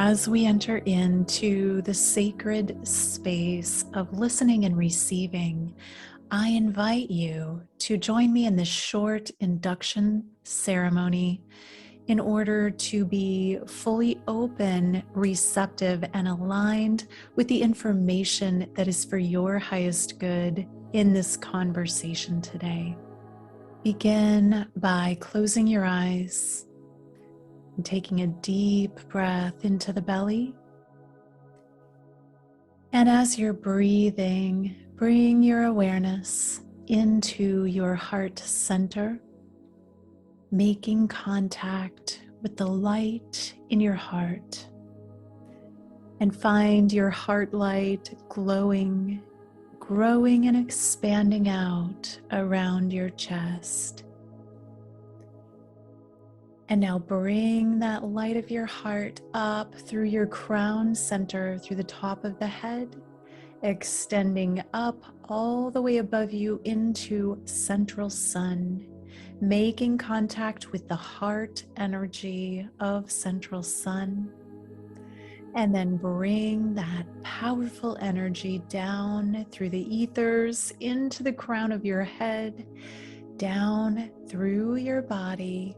as we enter into the sacred space of listening and receiving, I invite you to join me in this short induction ceremony in order to be fully open, receptive, and aligned with the information that is for your highest good in this conversation today. Begin by closing your eyes and taking a deep breath into the belly. And as you're breathing, bring your awareness into your heart center, making contact with the light in your heart. And find your heart light glowing, growing and expanding out around your chest. And now bring that light of your heart up through your crown center, through the top of the head, extending up all the way above you into central sun, making contact with the heart energy of central sun. And then bring that powerful energy down through the ethers into the crown of your head, down through your body,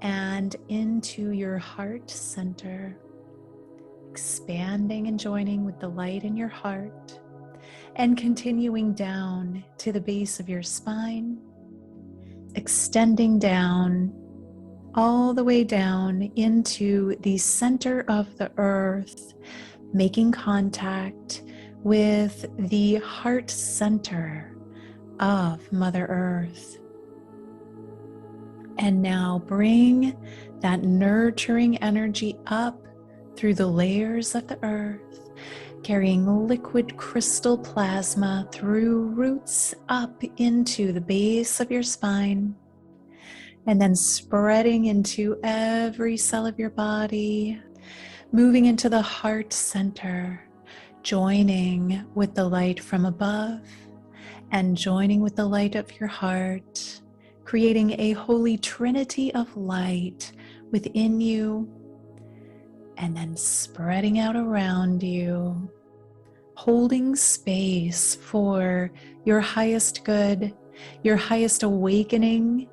and into your heart center, expanding and joining with the light in your heart, and continuing down to the base of your spine, extending down all the way down into the center of the earth, making contact with the heart center of Mother Earth. And now bring that nurturing energy up through the layers of the earth, carrying liquid crystal plasma through roots up into the base of your spine, and then spreading into every cell of your body, moving into the heart center, joining with the light from above and joining with the light of your heart, creating a holy trinity of light within you, and then spreading out around you, holding space for your highest good, your highest awakening,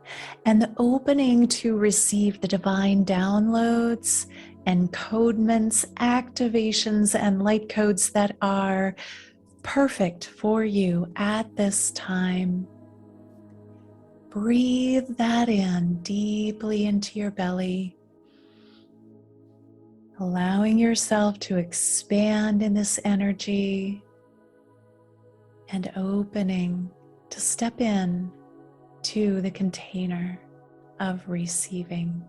and the opening to receive the divine downloads, encodements, activations, and light codes that are perfect for you at this time. Breathe that in deeply into your belly, allowing yourself to expand in this energy and opening to step in to the container of receiving.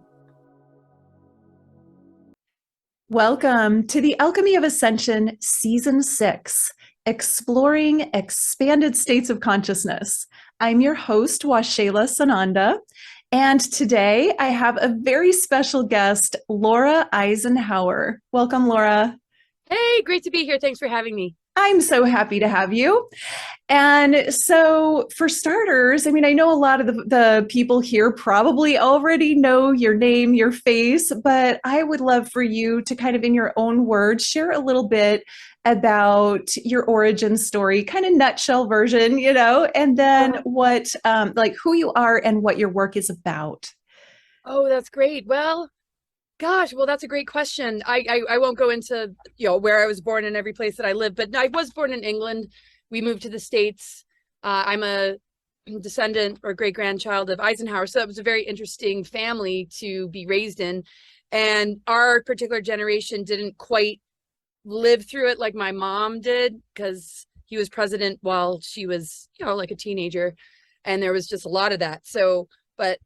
Welcome to the Alchemy of Ascension Season 6, Exploring Expanded States of Consciousness. I'm your host, Waxéla Sananda, and today I have a very special guest, Laura Eisenhower. Welcome, Laura. Hey, great to be here. Thanks for having me. I'm so happy to have you. And so for starters, I mean, I know a lot of the people here probably already know your name, your face, but I would love for you to kind of in your own words, share a little bit about your origin story, kind of nutshell version, you know, and then what, like who you are and what your work is about. Oh, that's great. Well, gosh, well, that's a great question. I won't go into, where I was born and every place that I lived, but I was born in England. We moved to the States. I'm a descendant or great-grandchild of Eisenhower. So it was a very interesting family to be raised in. And our particular generation didn't quite live through it like my mom did, because he was president while she was, like a teenager. And there was just a lot of that. So, but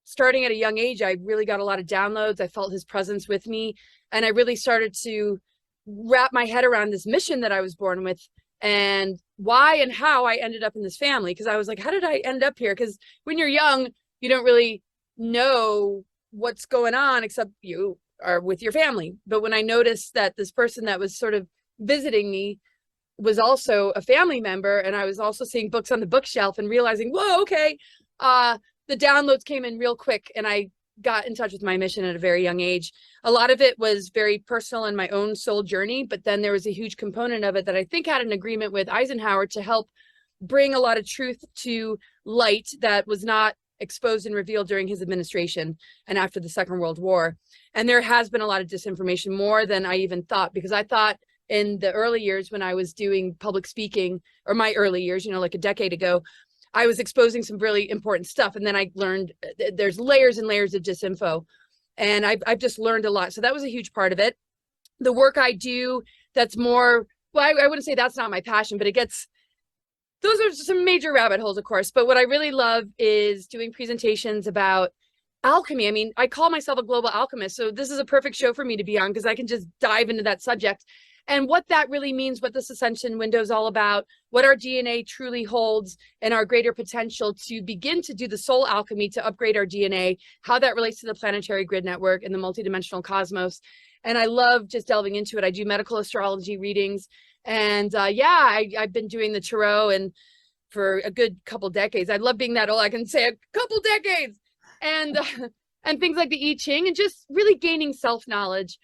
starting at a young age, I really got a lot of downloads. I felt his presence with me. And I really started to wrap my head around this mission that I was born with and why and how I ended up in this family. Because I was like, how did I end up here? Because when you're young, you don't really know what's going on except you are with your family. But when I noticed that this person that was sort of visiting me was also a family member, and I was also seeing books on the bookshelf and realizing, whoa, okay, the downloads came in real quick, and I got in touch with my mission at a very young age. A lot of it was very personal in my own soul journey, but then there was a huge component of it that I think had an agreement with Eisenhower to help bring a lot of truth to light that was not exposed and revealed during his administration and after the Second World War. And there has been a lot of disinformation, more than I even thought, because I thought in the early years when I was doing public speaking, or my early years, you know, like a decade ago, I was exposing some really important stuff. And then I learned there's layers and layers of disinfo. And I've just learned a lot. So that was a huge part of it. The work I do that's more, well, I wouldn't say that's not my passion, but it gets, those are some major rabbit holes, of course. But what I really love is doing presentations about alchemy. I mean, I call myself a global alchemist. So this is a perfect show for me to be on, because I can just dive into that subject and what that really means, what this ascension window is all about, what our DNA truly holds, and our greater potential to begin to do the soul alchemy to upgrade our DNA, how that relates to the planetary grid network and the multidimensional cosmos. And I love just delving into it. I do medical astrology readings. And yeah, I've been doing the tarot and for a good couple decades. I love being that old. I can say a couple decades. And things like the I Ching, and just really gaining self-knowledge.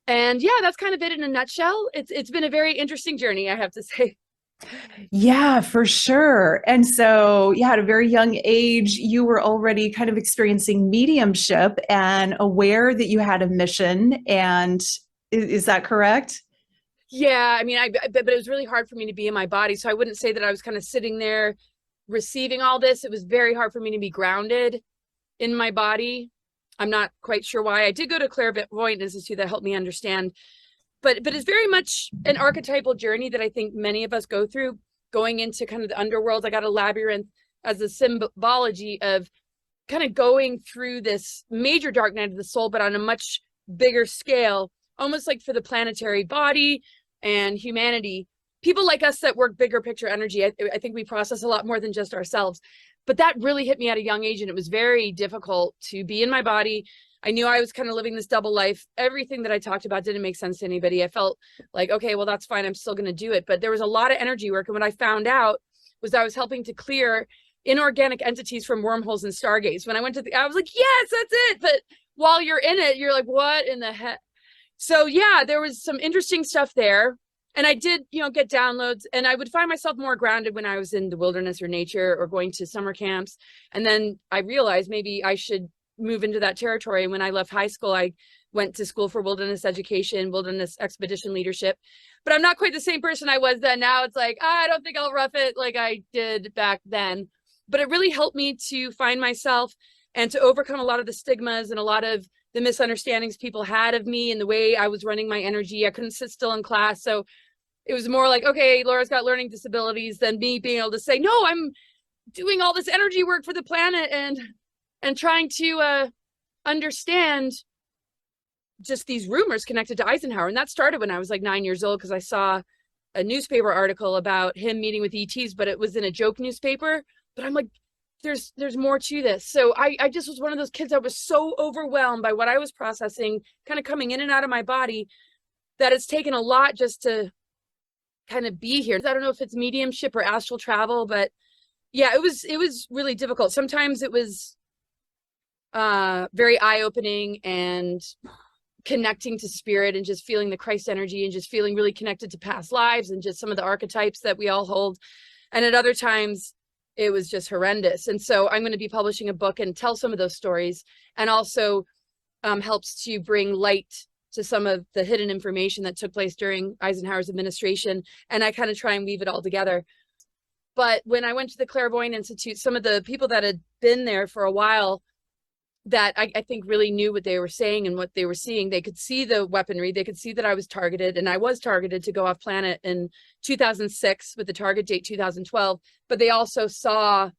And yeah, that's kind of it in a nutshell. It's been a very interesting journey, I have to say. Yeah, for sure. And so, yeah, at a very young age, you were already kind of experiencing mediumship and aware that you had a mission. And is that correct? Yeah, I mean, but it was really hard for me to be in my body. So I wouldn't say that I was kind of sitting there receiving all this. It was very hard for me to be grounded in my body. I'm not quite sure why. I did go to Clairvoyant Institute that helped me understand, but it's very much an archetypal journey that I think many of us go through, going into kind of the underworld. I got a labyrinth as a symbology of kind of going through this major dark night of the soul, but on a much bigger scale, almost like for the planetary body and humanity. People like us that work bigger picture energy, I think we process a lot more than just ourselves. But that really hit me at a young age, and it was very difficult to be in my body. I knew I was kind of living this double life. Everything that I talked about didn't make sense to anybody. I felt like, okay, well, that's fine. I'm still going to do it. But there was a lot of energy work. And what I found out was I was helping to clear inorganic entities from wormholes and stargates. When I went to I was like, yes, that's it. But while you're in it, you're like, what in the heck? So yeah, there was some interesting stuff there. And I did, you know, get downloads, and I would find myself more grounded when I was in the wilderness or nature or going to summer camps. And then I realized maybe I should move into that territory. And when I left high school, I went to school for wilderness education, wilderness expedition leadership. But I'm not quite the same person I was then. Now it's like, I don't think I'll rough it like I did back then. But it really helped me to find myself and to overcome a lot of the stigmas and a lot of the misunderstandings people had of me and the way I was running my energy. I couldn't sit still in class. So it was more like, okay, Laura's got learning disabilities, than me being able to say, no, I'm doing all this energy work for the planet and trying to understand just these rumors connected to Eisenhower. And that started when I was like 9 years old, because I saw a newspaper article about him meeting with ETs, but it was in a joke newspaper. But I'm like, there's more to this. So I just was one of those kids that was so overwhelmed by what I was processing, kind of coming in and out of my body, that it's taken a lot just to kind of be here. I don't know if it's mediumship or astral travel, but yeah, it was really difficult. Sometimes it was very eye-opening and connecting to spirit and just feeling the Christ energy and just feeling really connected to past lives and just some of the archetypes that we all hold. And at other times it was just horrendous. And so I'm going to be publishing a book and tell some of those stories, and also helps to bring light to some of the hidden information that took place during Eisenhower's administration. And I kind of try and weave it all together. But when I went to the Clairvoyant Institute, some of the people that had been there for a while that I think really knew what they were saying and what they were seeing. They could see the weaponry. They could see that I was targeted, and I was targeted to go off planet in 2006 with the target date 2012. But they also saw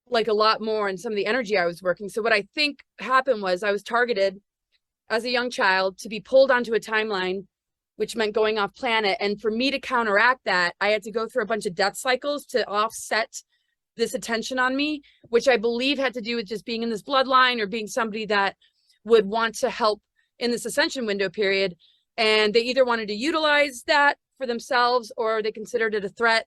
like a lot more in some of the energy I was working. So what I think happened was I was targeted as a young child to be pulled onto a timeline, which meant going off planet. And for me to counteract that, I had to go through a bunch of death cycles to offset this attention on me, which I believe had to do with just being in this bloodline or being somebody that would want to help in this ascension window period. And they either wanted to utilize that for themselves or they considered it a threat.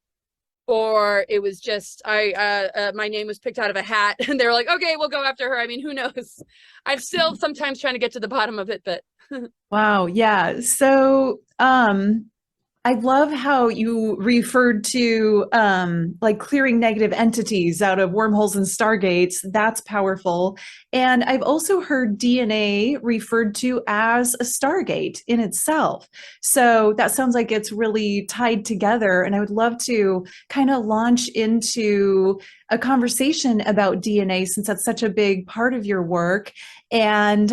or it was just my name was picked out of a hat and they were like, okay, we'll go after her. I mean, who knows? I'm still sometimes trying to get to the bottom of it, but Wow. Yeah. So, I love how you referred to like clearing negative entities out of wormholes and stargates. That's powerful. And I've also heard DNA referred to as a stargate in itself. So that sounds like it's really tied together. And I would love to kind of launch into a conversation about DNA since that's such a big part of your work. And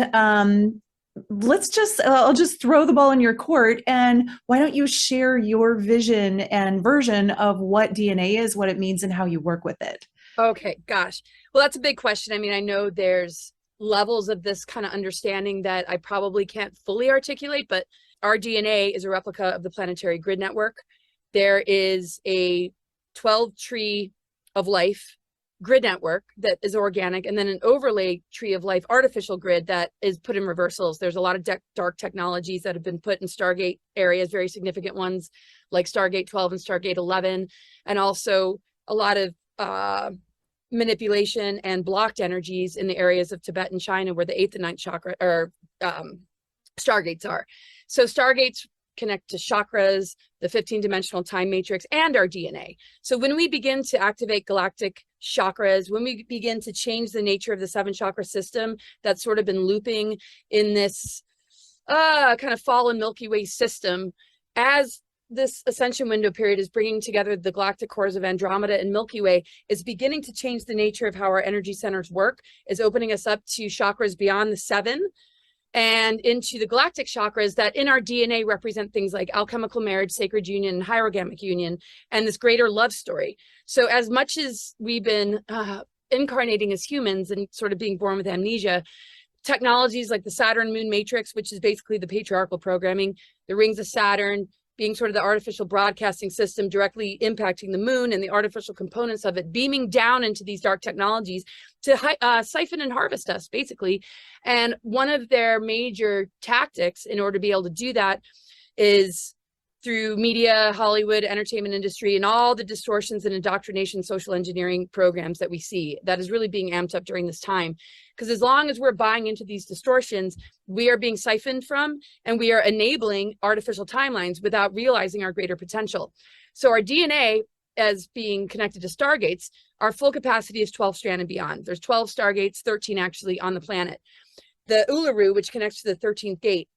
I'll just throw the ball in your court, and why don't you share your vision and version of what DNA is, what it means, and how you work with it? okay, gosh. Well, that's a big question. I mean, I know there's levels of this kind of understanding that I probably can't fully articulate, but our DNA is a replica of the planetary grid network. There is a 12 tree of life grid network that is organic, and then an overlay tree of life artificial grid that is put in reversals. There's a lot of dark technologies that have been put in Stargate areas, very significant ones like Stargate 12 and Stargate 11, and also a lot of manipulation and blocked energies in the areas of Tibet and China where the 8th and 9th chakra or Stargates are. So Stargates connect to chakras, the 15-dimensional time matrix, and our DNA. So when we begin to activate galactic chakras, when we begin to change the nature of the 7-chakra system that's sort of been looping in this kind of fallen Milky Way system, as this ascension window period is bringing together the galactic cores of Andromeda and Milky Way, is beginning to change the nature of how our energy centers work, is opening us up to chakras beyond the 7 and into the galactic chakras that in our DNA represent things like alchemical marriage, sacred union, and hierogamic union, and this greater love story. So as much as we've been incarnating as humans and sort of being born with amnesia, technologies like the Saturn moon matrix, which is basically the patriarchal programming, the rings of Saturn, being sort of the artificial broadcasting system directly impacting the moon and the artificial components of it, beaming down into these dark technologies to siphon and harvest us, basically. And one of their major tactics in order to be able to do that is through media, Hollywood, entertainment industry, and all the distortions and indoctrination, social engineering programs that we see that is really being amped up during this time. Because as long as we're buying into these distortions, we are being siphoned from, and we are enabling artificial timelines without realizing our greater potential. So our DNA, as being connected to stargates, our full capacity is 12 strand and beyond. There's 12 stargates, 13 actually on the planet. The Uluru, which connects to the 13th gate,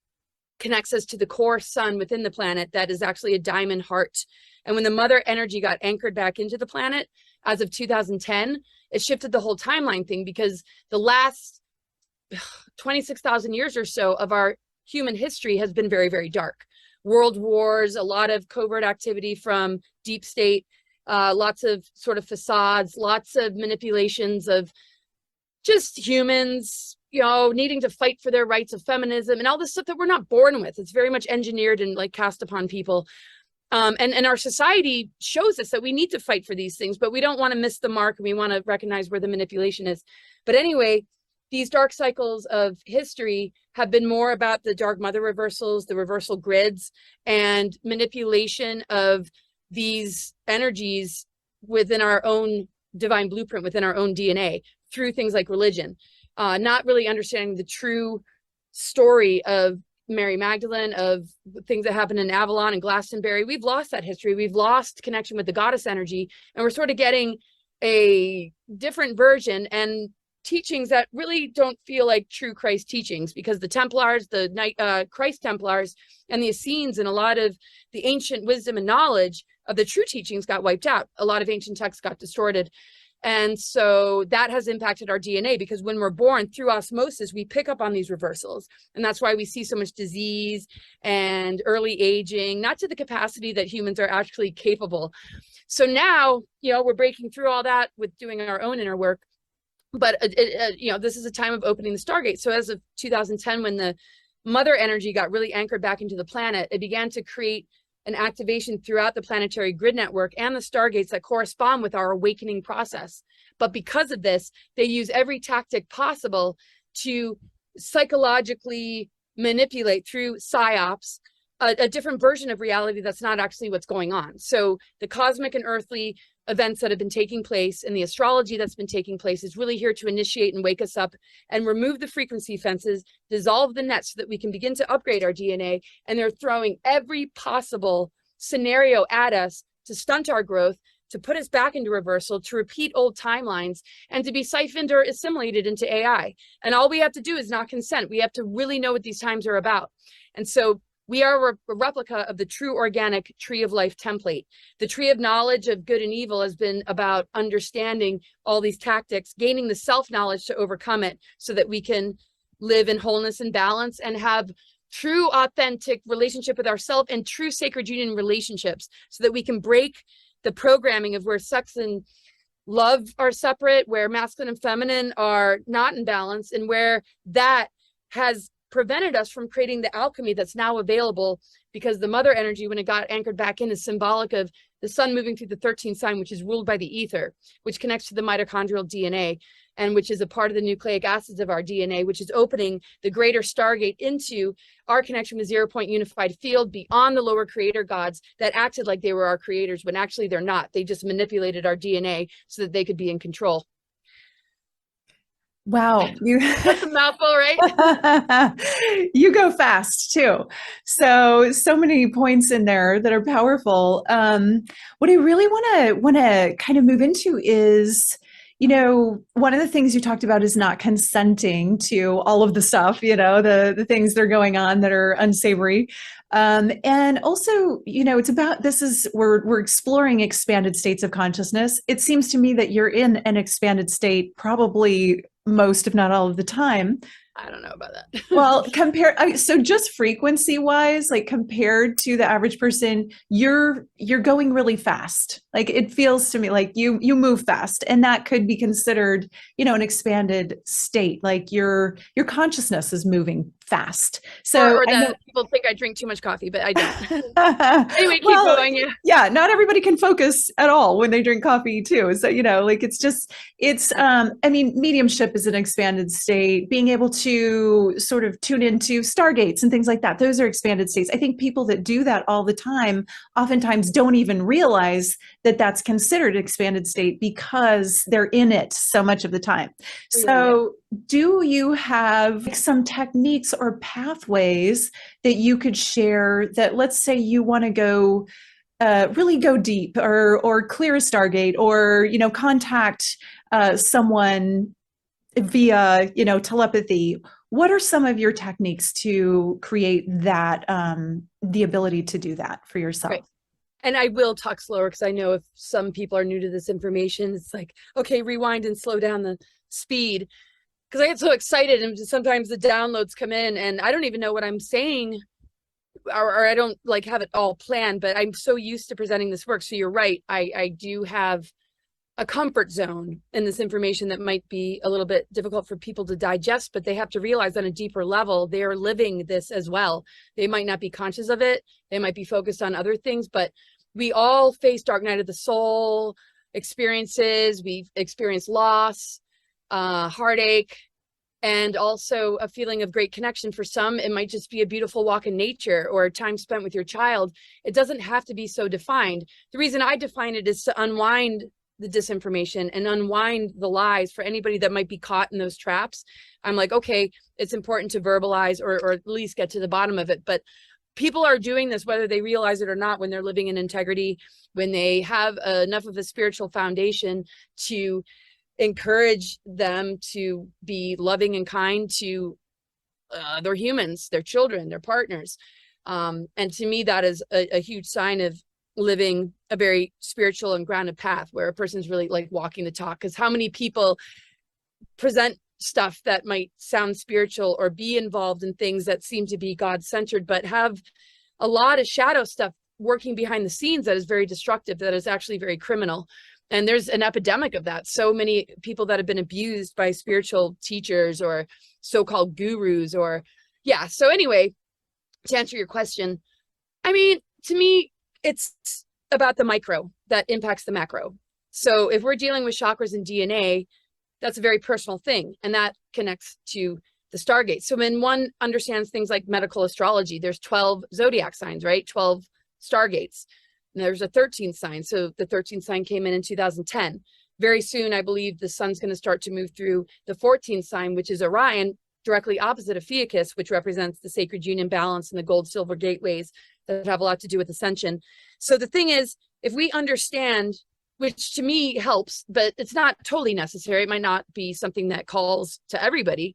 connects us to the core sun within the planet that is actually a diamond heart. And when the mother energy got anchored back into the planet as of 2010, it shifted the whole timeline thing, because the last 26,000 years or so of our human history has been very, very dark. World wars, a lot of covert activity from deep state, lots of sort of facades, lots of manipulations of just humans, you know, needing to fight for their rights of feminism and all this stuff that we're not born with. It's very much engineered and like cast upon people. And our society shows us that we need to fight for these things, but we don't want to miss the mark, and we want to recognize where the manipulation is. But anyway, these dark cycles of history have been more about the dark mother reversals, the reversal grids, and manipulation of these energies within our own divine blueprint, within our own DNA, through things like religion. Not really understanding the true story of Mary Magdalene, of things that happened in Avalon and Glastonbury. We've lost that history. We've lost connection with the goddess energy, and we're sort of getting a different version and teachings that really don't feel like true Christ teachings, because the Templars, the Christ Templars, and the Essenes, and a lot of the ancient wisdom and knowledge of the true teachings got wiped out. A lot of ancient texts got distorted. And so that has impacted our DNA, because when we're born, through osmosis, we pick up on these reversals. And that's why we see so much disease and early aging, not to the capacity that humans are actually capable. So now, you know, we're breaking through all that with doing our own inner work. But, you know, this is a time of opening the Stargate. So as of 2010, when the mother energy got really anchored back into the planet, it began to create an activation throughout the planetary grid network and the stargates that correspond with our awakening process. But because of this, they use every tactic possible to psychologically manipulate through psyops a different version of reality that's not actually what's going on. So the cosmic and earthly events that have been taking place and the astrology that's been taking place is really here to initiate and wake us up and remove the frequency fences, dissolve the nets so that we can begin to upgrade our DNA. And they're throwing every possible scenario at us to stunt our growth, to put us back into reversal, to repeat old timelines, and to be siphoned or assimilated into AI. And all we have to do is not consent. We have to really know what these times are about. And so we are a replica of the true organic tree of life template. The tree of knowledge of good and evil has been about understanding all these tactics, gaining the self-knowledge to overcome it so that we can live in wholeness and balance and have true authentic relationship with ourselves and true sacred union relationships so that we can break the programming of where sex and love are separate, where masculine and feminine are not in balance, and where that has prevented us from creating the alchemy that's now available, because the mother energy, when it got anchored back in, is symbolic of the sun moving through the 13th sign, which is ruled by the ether, which connects to the mitochondrial DNA, and which is a part of the nucleic acids of our DNA, which is opening the greater stargate into our connection with 0 point unified field beyond the lower creator gods that acted like they were our creators when actually they're not. They just manipulated our DNA so that they could be in control. Wow, That's a mouthful, right? You go fast too. So many points in there that are powerful. What I really want to kind of move into is, you know, one of the things you talked about is not consenting to all of the stuff, you know, the things that are going on that are unsavory. And also, you know, it's about, we're exploring expanded states of consciousness. It seems to me that you're in an expanded state probably most, if not all of the time. I don't know about that. Well, so just frequency wise, like compared to the average person, you're going really fast. Like it feels to me like you move fast, and that could be considered, you know, an expanded state. Like your consciousness is moving fast. So or I know people think I drink too much coffee, but I don't. Anyway, keep going. Yeah, not everybody can focus at all when they drink coffee too. So, you know, like I mean, mediumship is an expanded state, being able to sort of tune into stargates and things like that. Those are expanded states. I think people that do that all the time oftentimes don't even realize that that's considered expanded state because they're in it so much of the time. So do you have some techniques or pathways that you could share that, let's say you want to go really go deep or clear a stargate, or, you know, contact someone via, you know, telepathy? What are some of your techniques to create that, the ability to do that for yourself? Right. And I will talk slower because I know if some people are new to this information, it's like, okay, rewind and slow down the speed, because I get so excited and sometimes the downloads come in and I don't even know what I'm saying, or I don't like have it all planned, but I'm so used to presenting this work. So you're right. I do have a comfort zone in this information that might be a little bit difficult for people to digest, but they have to realize on a deeper level, they're living this as well. They might not be conscious of it. They might be focused on other things, but we all face dark night of the soul experiences. We've experienced loss, heartache, and also a feeling of great connection. For some, it might just be a beautiful walk in nature or time spent with your child. It doesn't have to be so defined. The reason I define it is to unwind the disinformation and unwind the lies for anybody that might be caught in those traps. I'm like, okay, it's important to verbalize or at least get to the bottom of it. But people are doing this, whether they realize it or not, when they're living in integrity, when they have enough of a spiritual foundation to encourage them to be loving and kind to their humans, their children, their partners. And to me, that is a huge sign of living a very spiritual and grounded path where a person's really like walking the talk. Because how many people present stuff that might sound spiritual or be involved in things that seem to be God-centered, but have a lot of shadow stuff working behind the scenes that is very destructive, that is actually very criminal. And there's an epidemic of that. So many people that have been abused by spiritual teachers or so-called gurus or, yeah. So anyway, to answer your question, I mean, to me, it's about the micro that impacts the macro. So if we're dealing with chakras and DNA, that's a very personal thing. And that connects to the stargates. So when one understands things like medical astrology, there's 12 zodiac signs, right? 12 stargates. And there's a 13th sign. So the 13th sign came in 2010. Very soon, I believe the sun's going to start to move through the 14th sign, which is Orion, directly opposite of Ophiuchus, which represents the sacred union balance and the gold silver gateways that have a lot to do with ascension. So the thing is, if we understand, which to me helps, but it's not totally necessary, it might not be something that calls to everybody,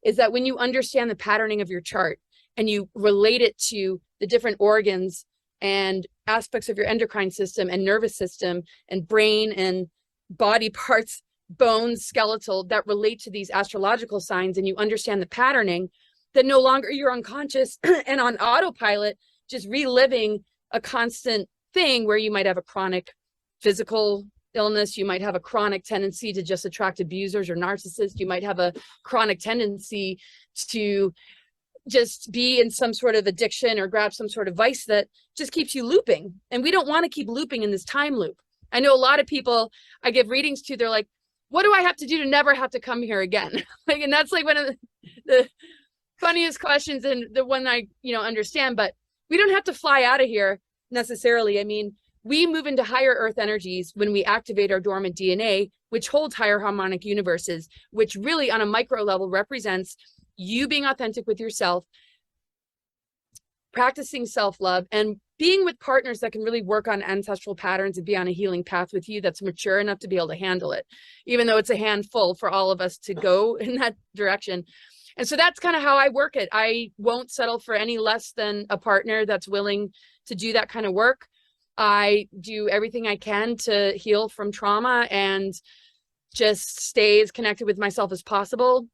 is that when you understand the patterning of your chart and you relate it to the different organs and aspects of your endocrine system and nervous system and brain and body parts, bones, skeletal, that relate to these astrological signs, and you understand the patterning, then no longer you're unconscious and on autopilot, just reliving a constant thing where you might have a chronic physical illness, you might have a chronic tendency to just attract abusers or narcissists, you might have a chronic tendency to just be in some sort of addiction or grab some sort of vice that just keeps you looping. And we don't want to keep looping in this time loop. I know a lot of people I give readings to, they're like, what do I have to do to never have to come here again? Like, and that's like one of the funniest questions, and the one I, understand, but we don't have to fly out of here necessarily. I mean, we move into higher earth energies when we activate our dormant DNA, which holds higher harmonic universes, which really on a micro level represents you being authentic with yourself, practicing self-love, and being with partners that can really work on ancestral patterns and be on a healing path with you that's mature enough to be able to handle it, even though it's a handful for all of us to go in that direction. And so that's kind of how I work it. I won't settle for any less than a partner that's willing to do that kind of work. I do everything I can to heal from trauma and just stay as connected with myself as possible.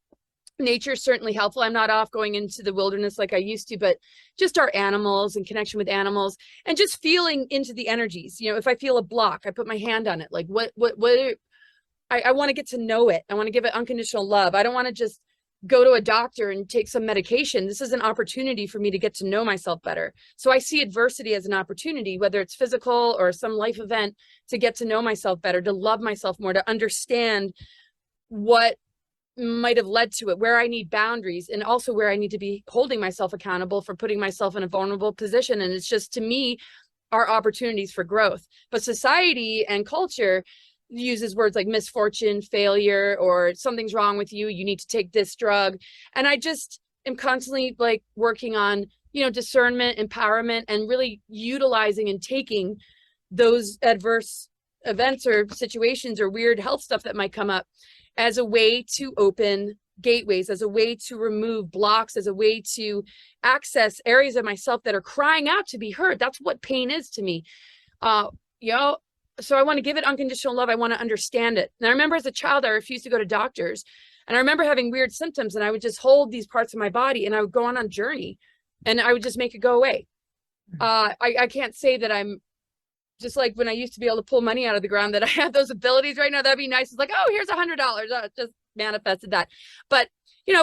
Nature is certainly helpful. I'm not off going into the wilderness like I used to, but just our animals and connection with animals and just feeling into the energies. If I feel a block, I put my hand on it. Like I want to get to know it. I want to give it unconditional love. I don't want to just go to a doctor and take some medication. This is an opportunity for me to get to know myself better. So I see adversity as an opportunity, whether it's physical or some life event, to get to know myself better, to love myself more, to understand what might have led to it, where I need boundaries, and also where I need to be holding myself accountable for putting myself in a vulnerable position. And it's just, to me, are opportunities for growth. But society and culture uses words like misfortune, failure, or something's wrong with you, you need to take this drug. And I just am constantly like working on, discernment, empowerment, and really utilizing and taking those adverse events or situations or weird health stuff that might come up as a way to open gateways, as a way to remove blocks, as a way to access areas of myself that are crying out to be heard. That's what pain is to me. So I want to give it unconditional love. I want to understand it. And I remember as a child, I refused to go to doctors. And I remember having weird symptoms, and I would just hold these parts of my body and I would go on a journey and I would just make it go away. I can't say that I'm just like when I used to be able to pull money out of the ground, that I have those abilities right now. That'd be nice. It's like, oh, here's $100. Just manifested that. But,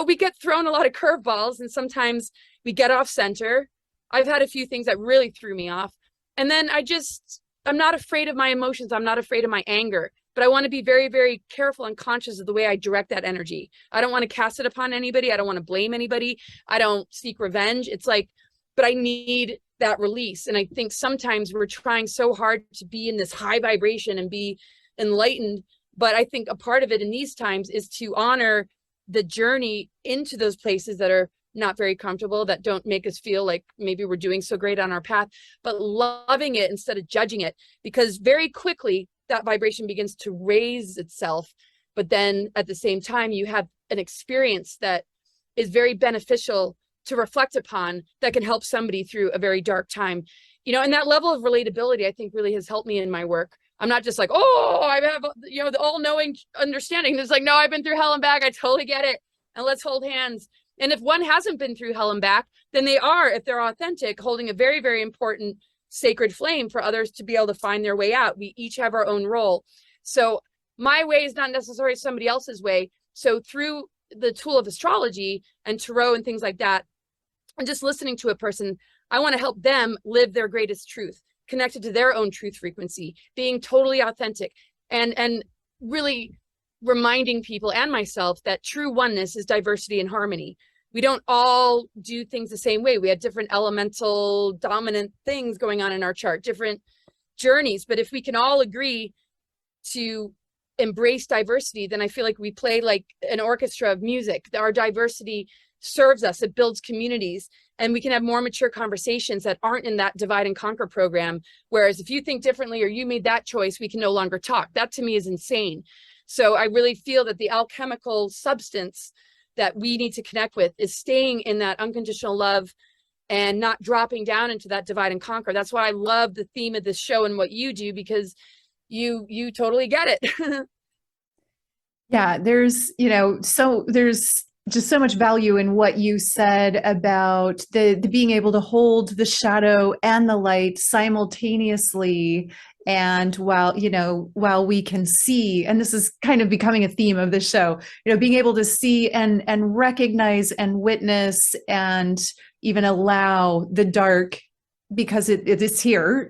we get thrown a lot of curveballs, and sometimes we get off center. I've had a few things that really threw me off. And then I'm not afraid of my emotions. I'm not afraid of my anger, but I want to be very, very careful and conscious of the way I direct that energy. I don't want to cast it upon anybody. I don't want to blame anybody. I don't seek revenge. It's like, but I need that release. And I think sometimes we're trying so hard to be in this high vibration and be enlightened. But I think a part of it in these times is to honor the journey into those places that are not very comfortable, that don't make us feel like maybe we're doing so great on our path, but loving it instead of judging it, because very quickly that vibration begins to raise itself. But then at the same time, you have an experience that is very beneficial to reflect upon, that can help somebody through a very dark time. And that level of relatability, I think, really has helped me in my work. I'm not just like, oh, I have, the all-knowing understanding. It's like, no, I've been through hell and back. I totally get it. And let's hold hands. And if one hasn't been through hell and back, then they are, if they're authentic, holding a very, very important sacred flame for others to be able to find their way out. We each have our own role. So my way is not necessarily somebody else's way. So through the tool of astrology and tarot and things like that, and just listening to a person, I want to help them live their greatest truth, connected to their own truth frequency, being totally authentic, and really reminding people and myself that true oneness is diversity and harmony. We don't all do things the same way. We have different elemental dominant things going on in our chart, different journeys. But if we can all agree to embrace diversity, then I feel like we play like an orchestra of music. Our diversity serves us, it builds communities, and we can have more mature conversations that aren't in that divide and conquer program. Whereas if you think differently or you made that choice, we can no longer talk. That to me is insane. So I really feel that the alchemical substance that we need to connect with is staying in that unconditional love and not dropping down into that divide and conquer. That's why I love the theme of this show and what you do, because you totally get it. Yeah, there's, there's just so much value in what you said about the being able to hold the shadow and the light simultaneously. And while we can see, and this is kind of becoming a theme of this show, being able to see and recognize and witness and even allow the dark, because it is here,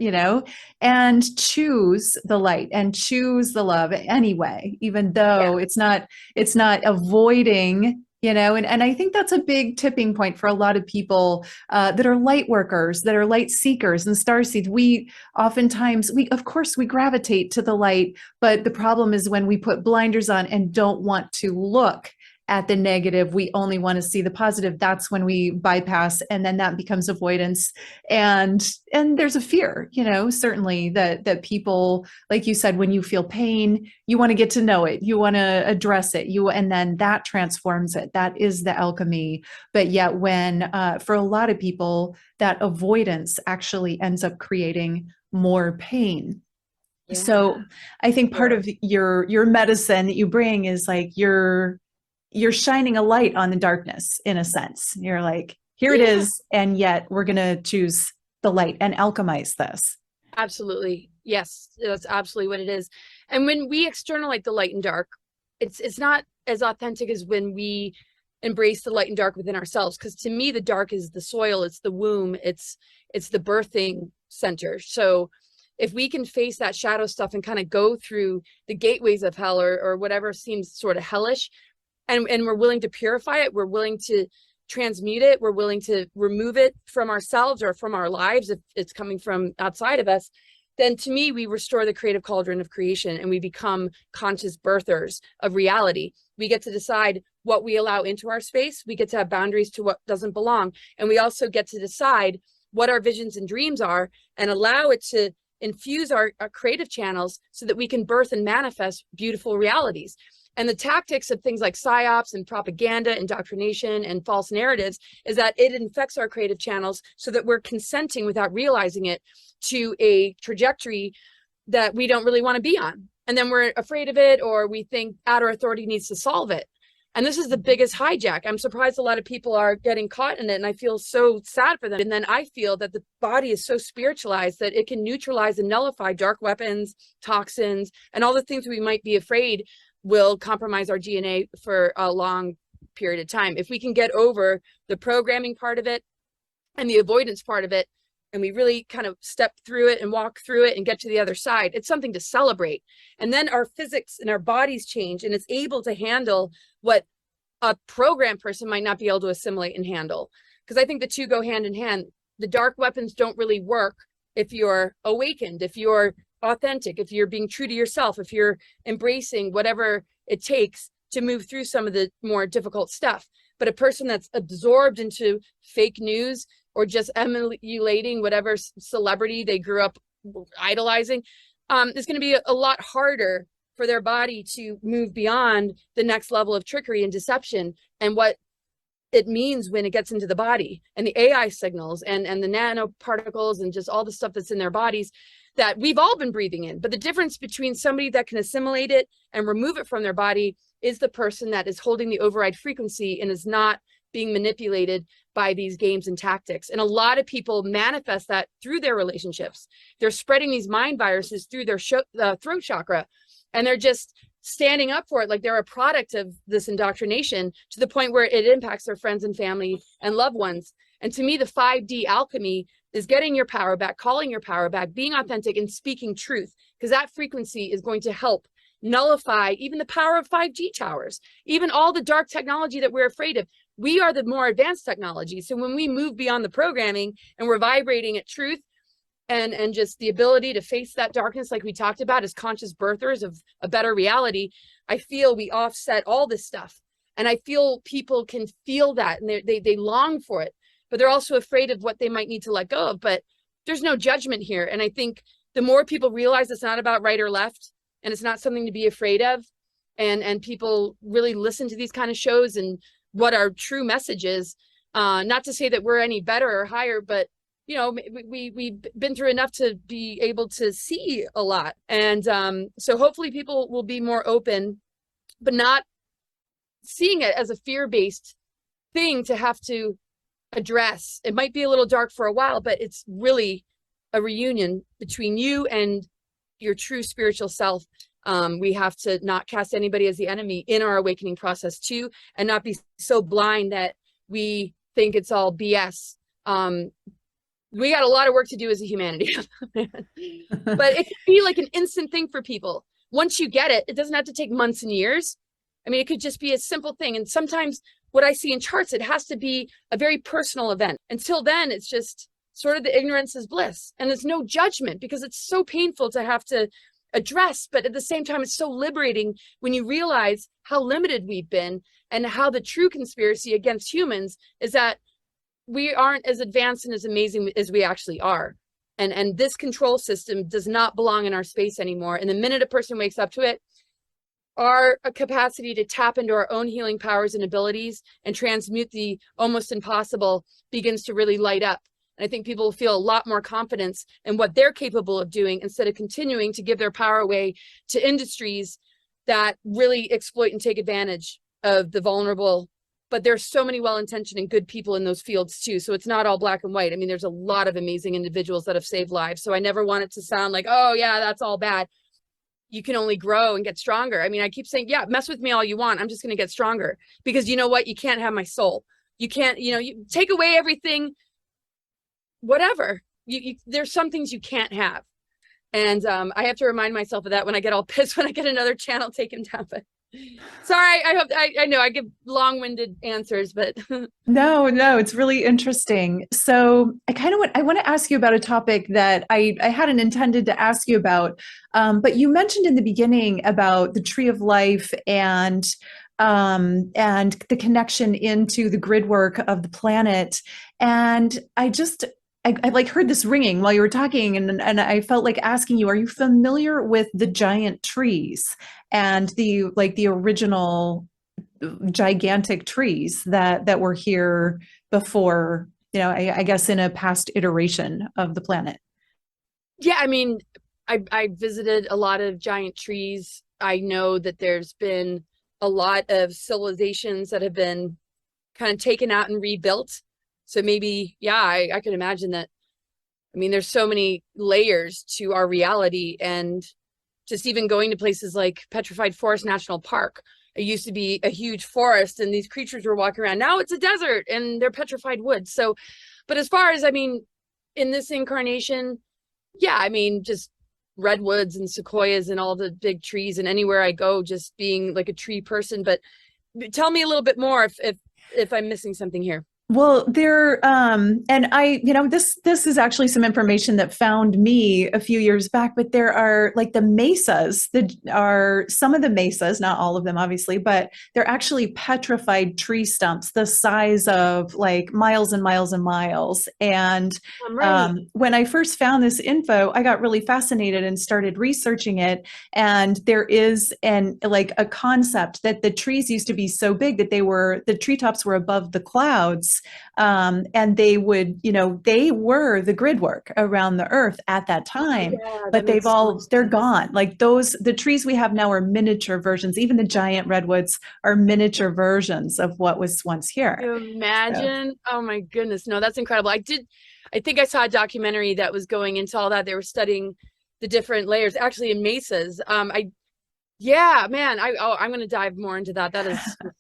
and choose the light and choose the love anyway, even though it's not avoiding, and I think that's a big tipping point for a lot of people that are light workers, that are light seekers and starseeds. We oftentimes, of course, we gravitate to the light, but the problem is when we put blinders on and don't want to look at the negative, we only want to see the positive. That's when we bypass, and then that becomes avoidance. And there's a fear, certainly that people, like you said, when you feel pain, you want to get to know it, you want to address it, and then that transforms it. That is the alchemy. But yet when, for a lot of people, that avoidance actually ends up creating more pain. Yeah. So I think part of your medicine that you bring is like you're shining a light on the darkness, in a sense. You're like, here it is, and yet we're going to choose the light and alchemize this. Absolutely. Yes, that's absolutely what it is. And when we externalize the light and dark, it's not as authentic as when we embrace the light and dark within ourselves. Because to me, the dark is the soil, it's the womb, it's the birthing center. So if we can face that shadow stuff and kind of go through the gateways of hell or whatever seems sort of hellish, and we're willing to purify it, we're willing to transmute it, we're willing to remove it from ourselves or from our lives if it's coming from outside of us, then to me, we restore the creative cauldron of creation and we become conscious birthers of reality. We get to decide what we allow into our space. We get to have boundaries to what doesn't belong. And we also get to decide what our visions and dreams are and allow it to infuse our creative channels so that we can birth and manifest beautiful realities. And the tactics of things like psyops and propaganda, indoctrination, and false narratives is that it infects our creative channels so that we're consenting without realizing it to a trajectory that we don't really want to be on. And then we're afraid of it, or we think outer authority needs to solve it. And this is the biggest hijack. I'm surprised a lot of people are getting caught in it, and I feel so sad for them. And then I feel that the body is so spiritualized that it can neutralize and nullify dark weapons, toxins, and all the things we might be afraid will compromise our DNA for a long period of time. If we can get over the programming part of it and the avoidance part of it, and we really kind of step through it and walk through it and get to the other side, it's something to celebrate. And then our physics and our bodies change, and it's able to handle what a programmed person might not be able to assimilate and handle. Because I think the two go hand in hand. The dark weapons don't really work if you're awakened, if you're authentic, if you're being true to yourself, if you're embracing whatever it takes to move through some of the more difficult stuff. But a person that's absorbed into fake news or just emulating whatever celebrity they grew up idolizing, is going to be a lot harder for their body to move beyond the next level of trickery and deception and what it means when it gets into the body and the AI signals and the nanoparticles and just all the stuff that's in their bodies that we've all been breathing in. But the difference between somebody that can assimilate it and remove it from their body is the person that is holding the override frequency and is not being manipulated by these games and tactics. And a lot of people manifest that through their relationships. They're spreading these mind viruses through their throat chakra, and they're just standing up for it like they're a product of this indoctrination to the point where it impacts their friends and family and loved ones. And to me, the 5D alchemy is getting your power back, calling your power back, being authentic and speaking truth, because that frequency is going to help nullify even the power of 5G towers, even all the dark technology that we're afraid of. We are the more advanced technology. So when we move beyond the programming and we're vibrating at truth and just the ability to face that darkness, like we talked about, as conscious birthers of a better reality, I feel we offset all this stuff. And I feel people can feel that, and they long for it, but they're also afraid of what they might need to let go of. But there's no judgment here. And I think the more people realize it's not about right or left, and it's not something to be afraid of, and people really listen to these kind of shows and what our true message is, not to say that we're any better or higher, but you know, we've been through enough to be able to see a lot. And so hopefully people will be more open, but not seeing it as a fear-based thing to have to address. It might be a little dark for a while, but it's really a reunion between you and your true spiritual self. We have to not cast anybody as the enemy in our awakening process too, and not be so blind that we think it's all BS. We got a lot of work to do as a humanity. But it could be like an instant thing for people. Once you get it, it doesn't have to take months and years. I mean, it could just be a simple thing. And sometimes what I see in charts, it has to be a very personal event. Until then, it's just sort of the ignorance is bliss. And there's no judgment, because it's so painful to have to address. But at the same time, it's so liberating when you realize how limited we've been, and how the true conspiracy against humans is that we aren't as advanced and as amazing as we actually are. And this control system does not belong in our space anymore. And the minute a person wakes up to it, our capacity to tap into our own healing powers and abilities and transmute the almost impossible begins to really light up. And I think people will feel a lot more confidence in what they're capable of doing, instead of continuing to give their power away to industries that really exploit and take advantage of the vulnerable. But there's so many well-intentioned and good people in those fields too. So it's not all black and white. I mean, there's a lot of amazing individuals that have saved lives. So I never want it to sound like, oh yeah, that's all bad. You can only grow and get stronger. I mean, I keep saying, yeah, mess with me all you want. I'm just going to get stronger, because you know what? You can't have my soul. You can't, you take away everything, whatever. There's some things you can't have. And I have to remind myself of that when I get all pissed when I get another channel taken down. But sorry, I know I give long-winded answers, but No, it's really interesting. So I want to ask you about a topic that I hadn't intended to ask you about, but you mentioned in the beginning about the tree of life and the connection into the grid work of the planet. And I like heard this ringing while you were talking, and I felt like asking you, are you familiar with the giant trees and the original gigantic trees that were here before, I guess in a past iteration of the planet? yeah, I mean, I visited a lot of giant trees. I know that there's been a lot of civilizations that have been kind of taken out and rebuilt. So maybe, yeah, I could imagine that. I mean, there's so many layers to our reality, and just even going to places like Petrified Forest National Park. It used to be a huge forest and these creatures were walking around. Now it's a desert and they're petrified wood. So, but as far as, I mean, in this incarnation, yeah, I mean, just redwoods and sequoias and all the big trees, and anywhere I go, just being like a tree person. But tell me a little bit more if I'm missing something here. Well, and this is actually some information that found me a few years back, but there are like the mesas that are some of the mesas, not all of them, obviously, but they're actually petrified tree stumps the size of like miles and miles and miles. And when I first found this info, I got really fascinated and started researching it. And there is a concept that the trees used to be so big that the treetops were above the clouds. And they were the grid work around the earth at that time, but they're gone. Like the trees we have now are miniature versions. Even the giant redwoods are miniature versions of what was once here. Can you imagine? So. Oh my goodness. No, that's incredible. I think I saw a documentary that was going into all that. They were studying the different layers, actually in mesas. Yeah, man. I'm going to dive more into that. That is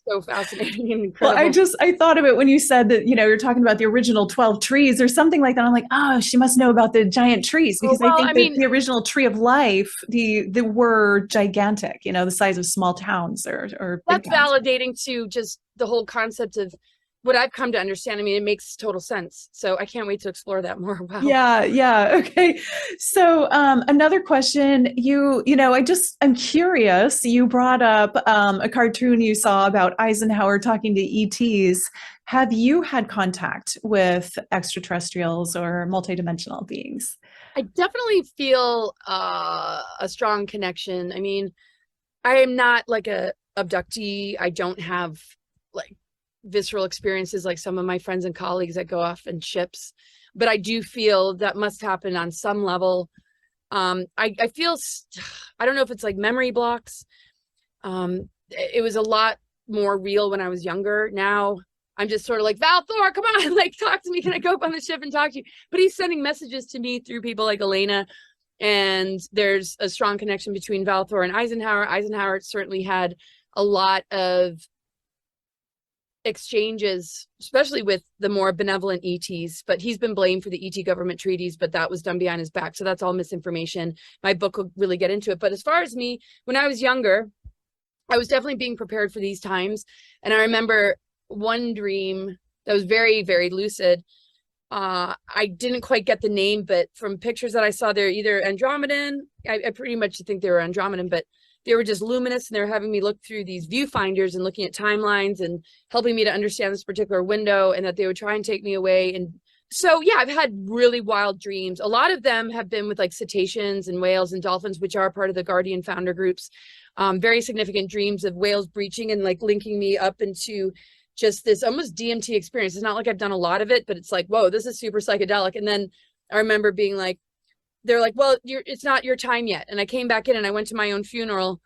so fascinating and Well, incredible. I thought of it when you said that, you're talking about the original 12 trees or something like that. I'm like, oh, she must know about the giant trees, Oh, because I well, think I that mean, the original tree of life, the were gigantic, the size of small towns or big that's towns. validating to just the whole concept of what I've come to understand. I mean, it makes total sense. So I can't wait to explore that more. Wow. Yeah, yeah. Okay. So another question, I'm curious. You brought up a cartoon you saw about Eisenhower talking to ETs. Have you had contact with extraterrestrials or multidimensional beings? I definitely feel a strong connection. I mean, I am not like a abductee. I don't have like visceral experiences like some of my friends and colleagues that go off in ships, but I do feel that must happen on some level. I feel I don't know if it's like memory blocks. It was a lot more real when I was younger. Now I'm just sort of like, Val Thor, come on, like talk to me. Can I go up on the ship and talk to you? But he's sending messages to me through people like Elena. And there's a strong connection between Val Thor and Eisenhower. Eisenhower certainly had a lot of exchanges, especially with the more benevolent ETs, but he's been blamed for the ET government treaties, but that was done behind his back. So that's all misinformation. My book will really get into it. But as far as me, when I was younger, I was definitely being prepared for these times. And I remember one dream that was very, very lucid. I didn't quite get the name, but from pictures that I saw, they're either Andromedan. I pretty much think they were Andromedan, but they were just luminous, and they were having me look through these viewfinders and looking at timelines and helping me to understand this particular window, and that they would try and take me away. And so, yeah, I've had really wild dreams. A lot of them have been with like cetaceans and whales and dolphins, which are part of the Guardian founder groups. Very significant dreams of whales breaching and like linking me up into just this almost DMT experience. It's not like I've done a lot of it, but it's like, whoa, this is super psychedelic. And then I remember being like, they're like, well, it's not your time yet. And I came back in and I went to my own funeral,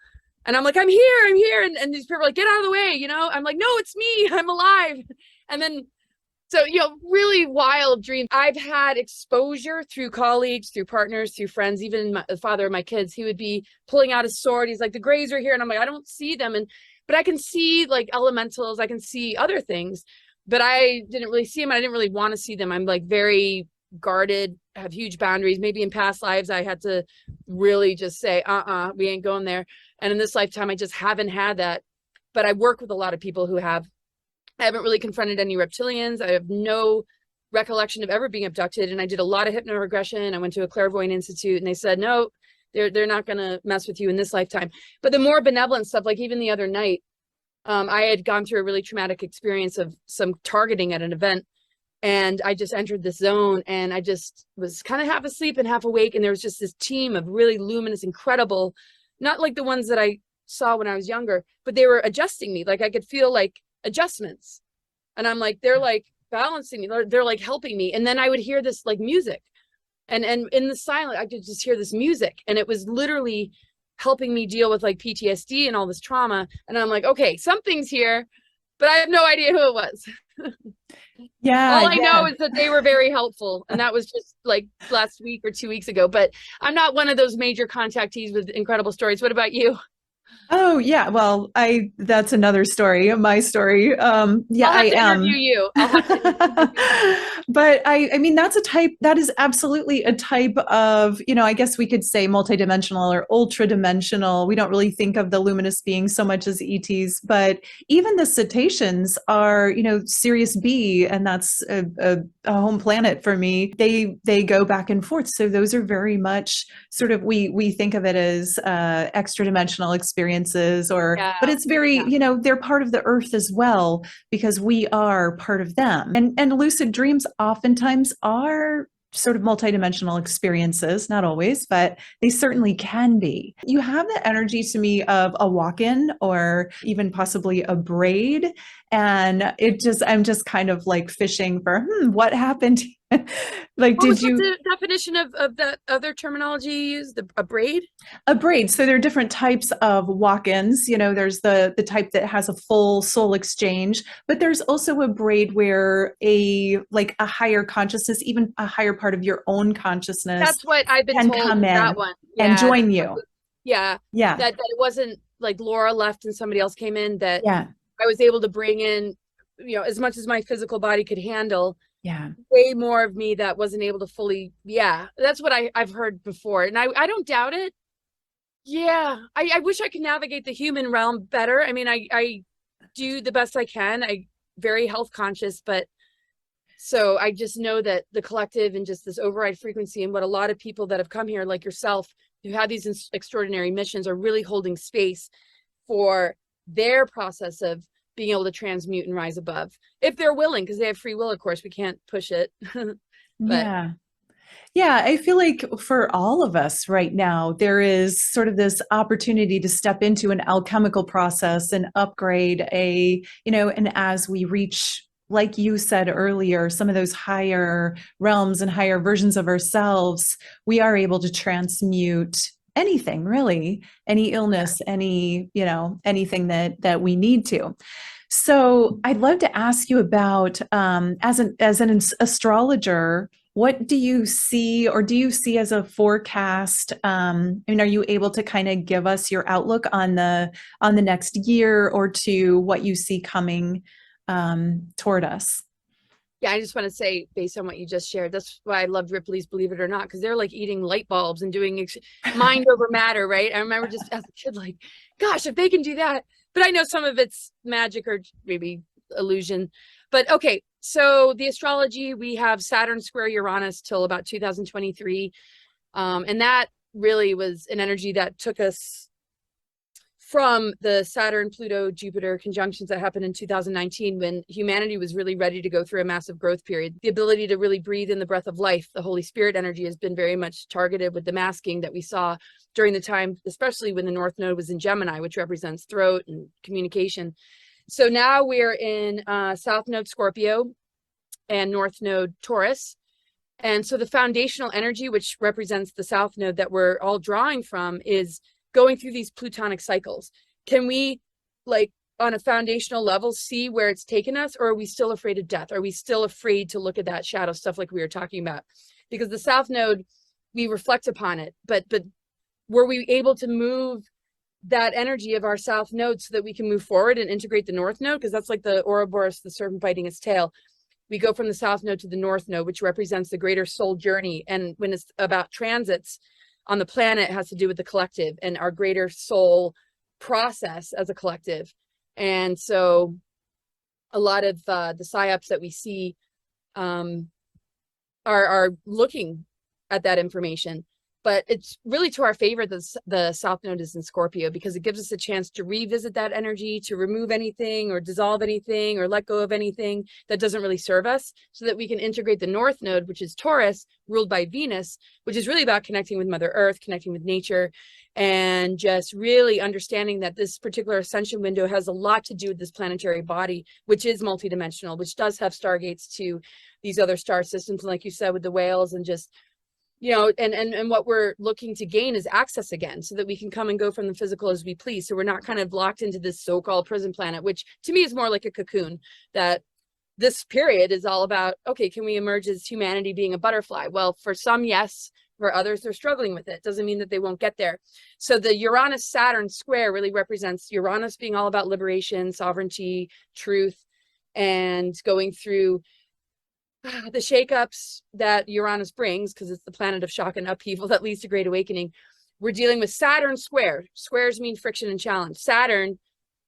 and I'm like, I'm here. And these people are like, get out of the way. I'm like, no, it's me. I'm alive. And then, so, really wild dreams. I've had exposure through colleagues, through partners, through friends, even the father of my kids. He would be pulling out his sword. He's like, the Greys are here. And I'm like, I don't see them. But I can see like elementals. I can see other things, but I didn't really see them. I didn't really want to see them. I'm like very guarded, have huge boundaries. Maybe in past lives, I had to really just say, we ain't going there. And in this lifetime, I just haven't had that. But I work with a lot of people who have. I haven't really confronted any reptilians. I have no recollection of ever being abducted. And I did a lot of hypnoregression. I went to a clairvoyant institute, and they said, no, they're not going to mess with you in this lifetime. But the more benevolent stuff, like even the other night, I had gone through a really traumatic experience of some targeting at an event. And I just entered this zone, and I just was kind of half asleep and half awake. And there was just this team of really luminous, incredible, not like the ones that I saw when I was younger, but they were adjusting me. Like I could feel like adjustments. And I'm like, they're like balancing me. They're like helping me. And then I would hear this like music. And in the silence, I could just hear this music. And it was literally helping me deal with like PTSD and all this trauma. And I'm like, okay, something's here, but I have no idea who it was. Yeah, All I yeah. know is that they were very helpful. And that was just like last week or 2 weeks ago. But I'm not one of those major contactees with incredible stories. What about you? Oh, yeah. Well, that's another story, my story. Yeah, I'll I have to interview am. you. I'll have to interview you. But I mean, that is absolutely a type of, I guess we could say multidimensional or ultra dimensional. We don't really think of the luminous beings so much as ETs, but even the cetaceans are, Sirius B, and that's a home planet for me. They go back and forth. So those are very much sort of, we think of it as extra dimensional experiences, Yeah. but it's very, Yeah. they're part of the earth as well, because we are part of them. And lucid dreams oftentimes are sort of multidimensional experiences, not always, but they certainly can be. You have the energy to me of a walk-in or even possibly a braid. And I'm just kind of like fishing for, what happened? Like, What was did the you? definition of that other terminology you used? A braid? A braid. So there are different types of walk-ins. There's the type that has a full soul exchange, but there's also a braid where a higher consciousness, even a higher part of your own consciousness, That's what I've been can told come is that in one. and Yeah. join you. Yeah. Yeah. That it wasn't like Laura left and somebody else came in, that Yeah. I was able to bring in, as much as my physical body could handle, Yeah. way more of me that wasn't able to fully. Yeah, that's what I've heard before. And I don't doubt it. Yeah. I wish I could navigate the human realm better. I mean, I do the best I can. I very health conscious, but so I just know that the collective and just this override frequency, and what a lot of people that have come here, like yourself, who have these extraordinary missions, are really holding space for their process of being able to transmute and rise above, if they're willing, because they have free will. Of course, we can't push it. But Yeah. Yeah, I feel like for all of us right now, there is sort of this opportunity to step into an alchemical process and upgrade and as we reach, like you said earlier, some of those higher realms and higher versions of ourselves, we are able to transmute anything, really, any illness, anything that we need to. So I'd love to ask you about, as an astrologer, what do you see, or do you see as a forecast? Are you able to kind of give us your outlook on the next year or two, what you see coming toward us? yeah, I just want to say, based on what you just shared, that's why I loved Ripley's Believe It or Not, because they're like eating light bulbs and doing mind over matter, right? I remember just as a kid, like, gosh, if they can do that. But I know some of it's magic or maybe illusion. But okay, so the astrology, we have Saturn square Uranus till about 2023. And that really was an energy that took us from the Saturn, Pluto, Jupiter conjunctions that happened in 2019, when humanity was really ready to go through a massive growth period. The ability to really breathe in the breath of life, the Holy Spirit energy, has been very much targeted with the masking that we saw during the time, especially when the North Node was in Gemini, which represents throat and communication. So now we're in South Node Scorpio and North Node Taurus. And so the foundational energy, which represents the South Node that we're all drawing from, is going through these plutonic cycles. Can we, like, on a foundational level, see where it's taken us, or are we still afraid of death? Are we still afraid to look at that shadow stuff like we were talking about? Because the South Node, we reflect upon it, but were we able to move that energy of our South Node so that we can move forward and integrate the North Node? Because that's like the Ouroboros, the serpent biting its tail. We go from the South Node to the North Node, which represents the greater soul journey. And when it's about transits on the planet, it has to do with the collective and our greater soul process as a collective. And so a lot of the psyops that we see are looking at that information. But it's really to our favor that the South Node is in Scorpio, because it gives us a chance to revisit that energy, to remove anything or dissolve anything or let go of anything that doesn't really serve us, so that we can integrate the North Node, which is Taurus, ruled by Venus, which is really about connecting with Mother Earth, connecting with nature, and just really understanding that this particular ascension window has a lot to do with this planetary body, which is multidimensional, which does have stargates to these other star systems. And like you said, with the whales, and just, and what we're looking to gain is access again, so that we can come and go from the physical as we please. So we're not kind of locked into this so-called prison planet, which to me is more like a cocoon. That this period is all about, okay, can we emerge as humanity being a butterfly? Well, for some, yes. For others, they're struggling with it. Doesn't mean that they won't get there. So the Uranus-Saturn square really represents Uranus being all about liberation, sovereignty, truth, and going through the shakeups that Uranus brings, because it's the planet of shock and upheaval that leads to great awakening. We're dealing with Saturn square. Squares mean friction and challenge. Saturn,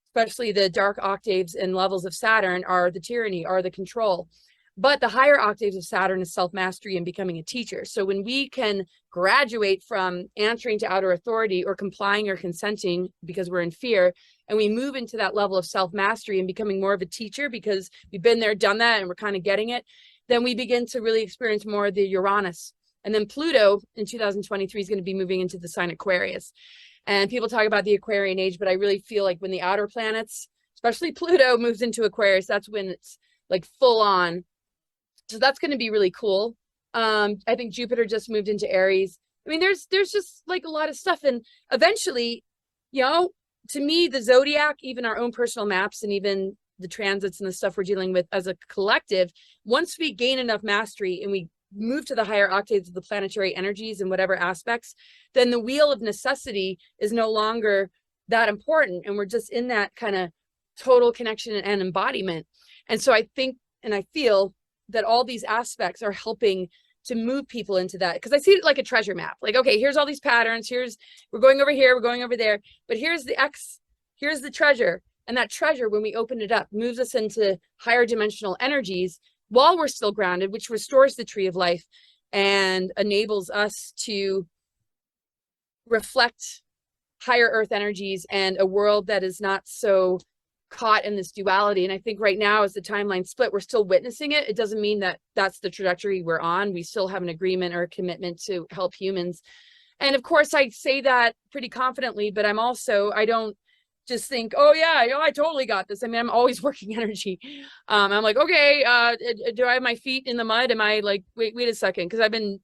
especially the dark octaves and levels of Saturn, are the tyranny, are the control. But the higher octaves of Saturn is self-mastery and becoming a teacher. So when we can graduate from answering to outer authority or complying or consenting because we're in fear, and we move into that level of self-mastery and becoming more of a teacher because we've been there, done that, and we're kind of getting it, then we begin to really experience more of the Uranus. And then Pluto in 2023 is going to be moving into the sign Aquarius. And people talk about the Aquarian age, but I really feel like when the outer planets, especially Pluto, moves into Aquarius, that's when it's like full on. So that's going to be really cool. I think Jupiter just moved into Aries. I mean, there's just like a lot of stuff. And eventually, to me, the zodiac, even our own personal maps, and even the transits and the stuff we're dealing with as a collective, once we gain enough mastery and we move to the higher octaves of the planetary energies in whatever aspects, then the wheel of necessity is no longer that important. And we're just in that kind of total connection and embodiment. And so I think, and I feel that all these aspects are helping to move people into that, because I see it like a treasure map. Like, okay, here's all these patterns. We're going over here, we're going over there, but here's the treasure. And that treasure, when we open it up, moves us into higher dimensional energies while we're still grounded, which restores the tree of life and enables us to reflect higher earth energies and a world that is not so caught in this duality. And I think right now, as the timeline split, we're still witnessing it. It doesn't mean that that's the trajectory we're on. We still have an agreement or a commitment to help humans. And of course, I say that pretty confidently, but I don't just think, oh yeah, I totally got this. I mean, I'm always working energy. I'm like, okay, do I have my feet in the mud? Am I like, wait a second? Because I've been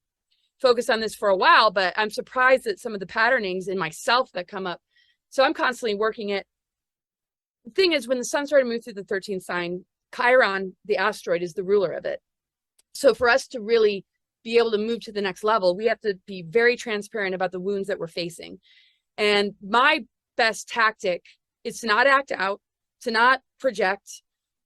focused on this for a while, but I'm surprised at some of the patternings in myself that come up. So I'm constantly working it. The thing is, when the sun started to move through the 13th sign, Chiron, the asteroid, is the ruler of it. So for us to really be able to move to the next level, we have to be very transparent about the wounds that we're facing. And my best tactic is to not act out, to not project.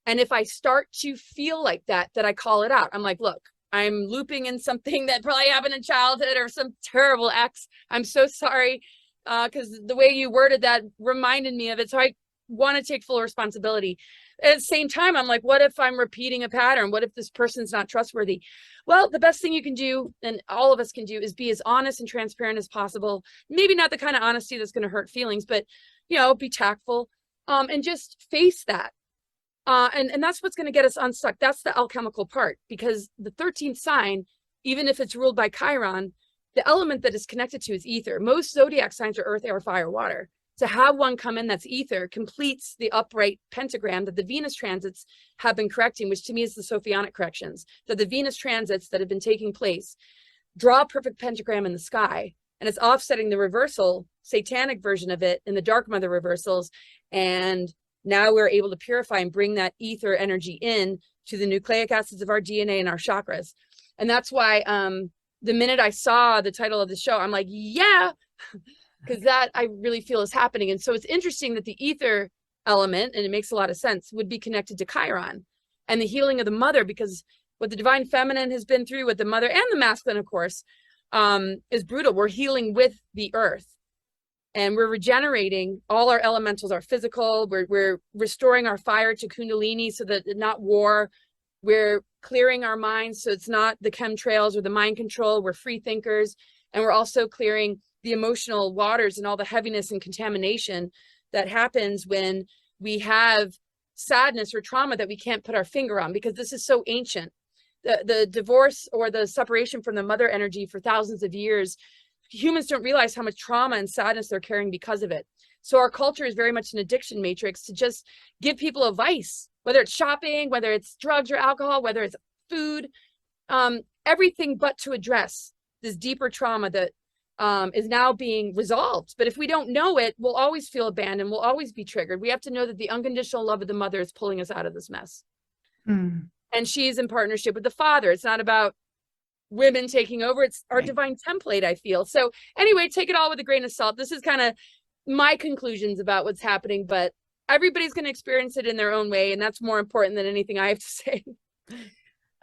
And if I start to feel like that I call it out. I'm like, look, I'm looping in something that probably happened in childhood or some terrible ex. I'm so sorry, because the way you worded that reminded me of it. So I want to take full responsibility. At the same time, I'm like, what if I'm repeating a pattern? What if this person's not trustworthy? Well, the best thing you can do, and all of us can do, is be as honest and transparent as possible. Maybe not the kind of honesty that's going to hurt feelings, but, be tactful, and just face that. And that's what's going to get us unstuck. That's the alchemical part, because the 13th sign, even if it's ruled by Chiron, the element that is connected to is ether. Most zodiac signs are earth, air, fire, water. To have one come in that's ether completes the upright pentagram that the Venus transits have been correcting, which to me is the Sophionic corrections. That the Venus transits that have been taking place draw a perfect pentagram in the sky, and it's offsetting the reversal, satanic version of it in the dark mother reversals. And now we're able to purify and bring that ether energy in to the nucleic acids of our DNA and our chakras. And that's why the minute I saw the title of the show, I'm like, yeah, because that I really feel is happening. And so it's interesting that the ether element, and it makes a lot of sense, would be connected to Chiron and the healing of the mother, because what the divine feminine has been through with the mother, and the masculine, of course, is brutal. We're healing with the earth, and we're regenerating all our elementals, our physical. We're restoring our fire to Kundalini so that it's not war. We're clearing our minds so it's not the chemtrails or the mind control. We're free thinkers. And we're also clearing the emotional waters and all the heaviness and contamination that happens when we have sadness or trauma that we can't put our finger on, because this is so ancient. The divorce or the separation from the mother energy for thousands of years, humans don't realize how much trauma and sadness they're carrying because of it. So our culture is very much an addiction matrix to just give people a vice, whether it's shopping, whether it's drugs or alcohol, whether it's food, everything but to address this deeper trauma that is now being resolved. But if we don't know it, we'll always feel abandoned. We'll always be triggered. We have to know that the unconditional love of the mother is pulling us out of this mess. Mm. And she's in partnership with the father. It's not about women taking over. It's our divine template, I feel. So anyway, take it all with a grain of salt. This is kind of my conclusions about what's happening, but everybody's going to experience it in their own way. And that's more important than anything I have to say.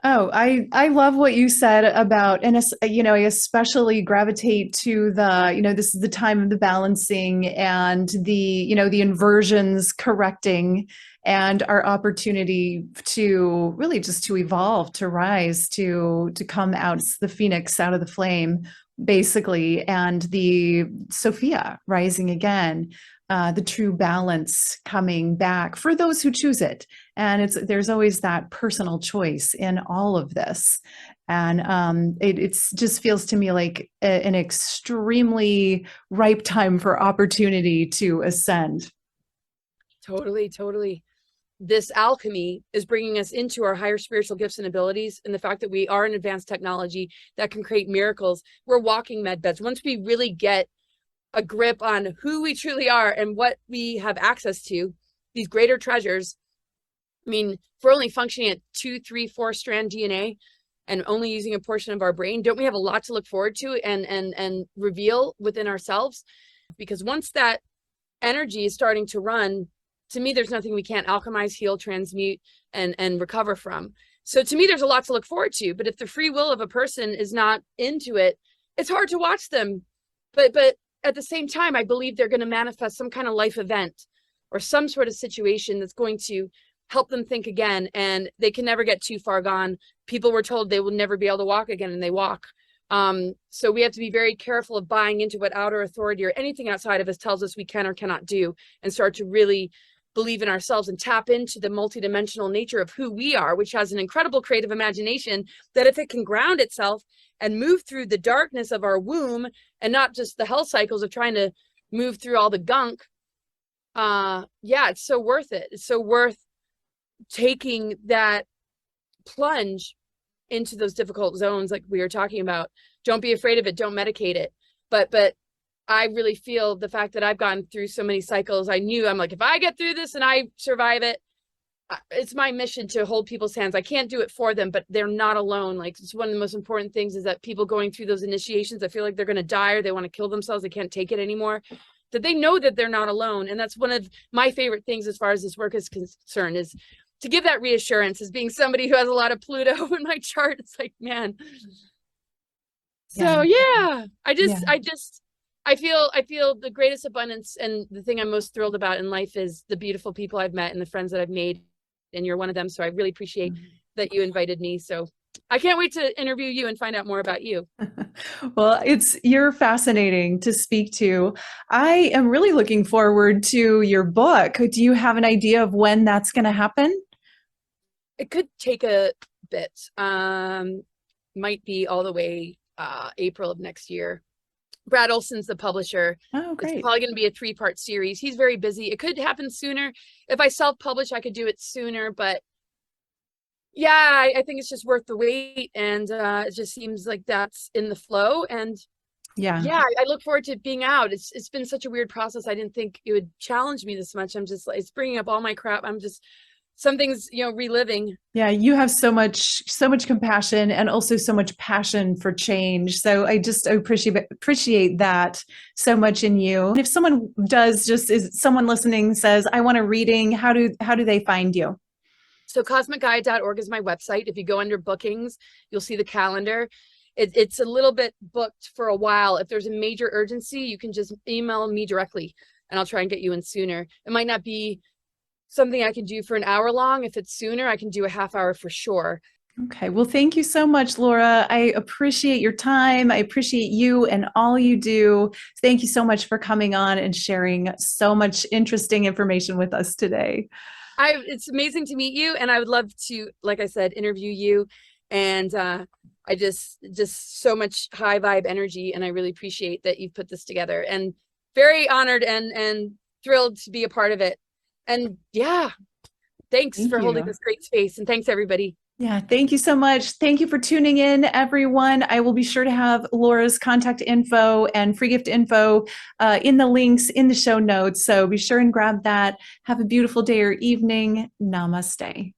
Oh, I love what you said about, and I especially gravitate to the, this is the time of the balancing and the inversions correcting, and our opportunity to really just to evolve, to rise, to come out, the phoenix out of the flame, basically, and the Sophia rising again. The true balance coming back for those who choose it. And there's always that personal choice in all of this. And it just feels to me like an extremely ripe time for opportunity to ascend. Totally, totally. This alchemy is bringing us into our higher spiritual gifts and abilities, and the fact that we are an advanced technology that can create miracles. We're walking med beds. Once we really get a grip on who we truly are and what we have access to, these greater treasures. I mean, if we're only functioning at 2, 3, 4 strand DNA, and only using a portion of our brain, don't we have a lot to look forward to and reveal within ourselves? Because once that energy is starting to run, to me, there's nothing we can't alchemize, heal, transmute, and recover from. So to me, there's a lot to look forward to. But if the free will of a person is not into it, it's hard to watch them. But at the same time, I believe they're going to manifest some kind of life event or some sort of situation that's going to help them think again. And they can never get too far gone. People were told they will never be able to walk again, and they walk. So we have to be very careful of buying into what outer authority or anything outside of us tells us we can or cannot do, and start to really believe in ourselves and tap into the multidimensional nature of who we are, which has an incredible creative imagination that if it can ground itself and move through the darkness of our womb and not just the hell cycles of trying to move through all the gunk, yeah, it's so worth it. It's so worth taking that plunge into those difficult zones like we were talking about. Don't be afraid of it. Don't medicate it. But I really feel the fact that I've gone through so many cycles, I'm like, if I get through this and I survive it, it's my mission to hold people's hands. I can't do it for them, but they're not alone. Like, it's one of the most important things is that people going through those initiations, I feel like they're going to die or they want to kill themselves. They can't take it anymore, that they know that they're not alone. And that's one of my favorite things as far as this work is concerned, is to give that reassurance. As being somebody who has a lot of Pluto in my chart, it's like, man. So yeah, I feel the greatest abundance, and the thing I'm most thrilled about in life is the beautiful people I've met and the friends that I've made, and you're one of them. So I really appreciate that you invited me. So I can't wait to interview you and find out more about you. Well, you're fascinating to speak to. I am really looking forward to your book. Do you have an idea of when that's going to happen? It could take a bit. Might be all the way April of next year. Brad Olson's the publisher. Oh, great. It's probably going to be a 3-part series. He's very busy. It could happen sooner. If I self-publish, I could do it sooner. But yeah, I think it's just worth the wait. And it just seems like that's in the flow. And yeah, I look forward to it being out. It's been such a weird process. I didn't think it would challenge me this much. I'm just like, it's bringing up all my crap. I'm just, some things, reliving. Yeah, you have so much compassion and also so much passion for change. So I just appreciate that so much in you. And if someone someone listening says, I want a reading, how do they find you? So cosmicgaia.org is my website. If you go under bookings, you'll see the calendar. It's a little bit booked for a while. If there's a major urgency, you can just email me directly and I'll try and get you in sooner. It might not be something I can do for an hour long. If it's sooner, I can do a half hour for sure. Okay. Well, thank you so much, Laura. I appreciate your time. I appreciate you and all you do. Thank you so much for coming on and sharing so much interesting information with us today. It's amazing to meet you. And I would love to, like I said, interview you. And I just so much high vibe energy. And I really appreciate that you've put this together, and very honored and thrilled to be a part of it. And yeah, thanks for holding this great space. And thanks, everybody. Yeah, thank you so much. Thank you for tuning in, everyone. I will be sure to have Laura's contact info and free gift info in the links in the show notes. So be sure and grab that. Have a beautiful day or evening. Namaste.